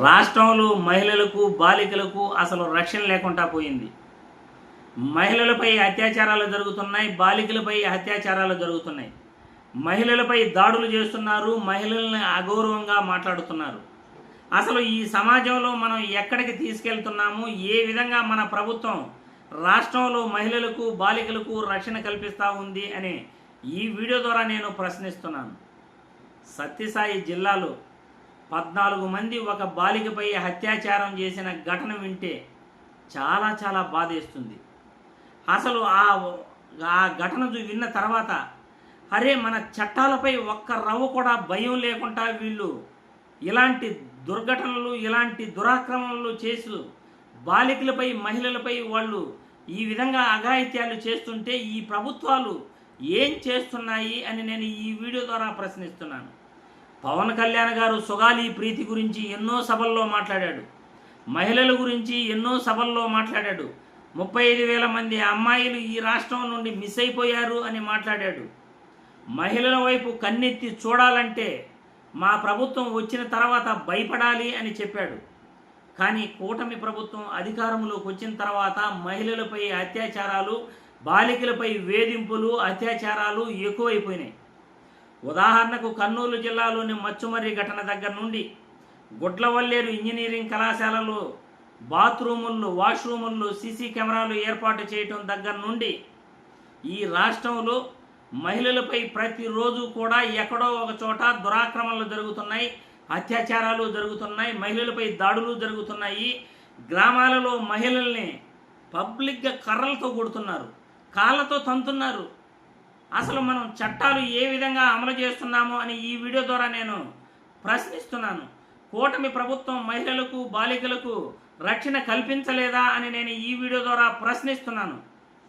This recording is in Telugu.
రాష్ట్రంలో మహిళలకు బాలికలకు అసలు రక్షణ లేకుండా పోయింది. మహిళలపై అత్యాచారాలు జరుగుతున్నాయి, బాలికలపై అత్యాచారాలు జరుగుతున్నాయి. మహిళలపై దాడులు చేస్తున్నారు, మహిళల్ని అగౌరవంగా మాట్లాడుతున్నారు. అసలు ఈ సమాజంలో మనం ఎక్కడికి తీసుకెళ్తున్నాము, ఏ విధంగా మన ప్రభుత్వం రాష్ట్రంలో మహిళలకు బాలికలకు రక్షణ కల్పిస్తూ ఉంది అనే ఈ వీడియో ద్వారా నేను ప్రశ్నిస్తున్నాను. సత్యసాయి జిల్లాలో 14 మంది ఒక బాలికపై అత్యాచారం చేసిన ఘటన వింటే చాలా చాలా బాధేస్తుంది. అసలు ఆ ఘటన విన్న తర్వాత అరే మన చట్టాలపై ఒక్క రవ్వ కూడా భయం లేకుండా వీళ్ళు ఇలాంటి దుర్ఘటనలు ఇలాంటి దురాక్రమణలు చేస్తూ బాలికలపై మహిళలపై వాళ్ళు ఈ విధంగా అఘాయిత్యాలు చేస్తుంటే ఈ ప్రభుత్వాలు ఏం చేస్తున్నాయి అని నేను ఈ వీడియో ద్వారా ప్రశ్నిస్తున్నాను. పవన్ కళ్యాణ్ గారు సుగాలి ప్రీతి గురించి ఎన్నో సభల్లో మాట్లాడాడు, మహిళల గురించి ఎన్నో సభల్లో మాట్లాడాడు. 35,000 మంది అమ్మాయిలు ఈ రాష్ట్రం నుండి మిస్ అయిపోయారు అని మాట్లాడాడు. మహిళల వైపు కన్నెత్తి చూడాలంటే మా ప్రభుత్వం వచ్చిన తర్వాత భయపడాలి అని చెప్పాడు. కానీ కూటమి ప్రభుత్వం అధికారంలోకి వచ్చిన తర్వాత మహిళలపై అత్యాచారాలు, బాలికలపై వేధింపులు, అత్యాచారాలు ఎక్కువైపోయినాయి. ఉదాహరణకు కర్నూలు జిల్లాలోని మచ్చుమర్రి ఘటన దగ్గర నుండి గుడ్లవల్లేరు ఇంజనీరింగ్ కళాశాలలో బాత్రూముల్లో, వాష్రూముల్లో సీసీ కెమెరాలు ఏర్పాటు చేయటం దగ్గర నుండి ఈ రాష్ట్రంలో మహిళలపై ప్రతిరోజు కూడా ఎక్కడో ఒక చోట దురాక్రమణలు జరుగుతున్నాయి, అత్యాచారాలు జరుగుతున్నాయి, మహిళలపై దాడులు జరుగుతున్నాయి. గ్రామాలలో మహిళల్ని పబ్లిక్గా కర్రలతో కొడుతున్నారు, కాళ్ళతో తంతున్నారు. అసలు మనం చట్టాలు ఏ విధంగా అమలు చేస్తున్నామో అని ఈ వీడియో ద్వారా నేను ప్రశ్నిస్తున్నాను. కూటమి ప్రభుత్వం మహిళలకు బాలికలకు రక్షణ కల్పించలేదా అని నేను ఈ వీడియో ద్వారా ప్రశ్నిస్తున్నాను.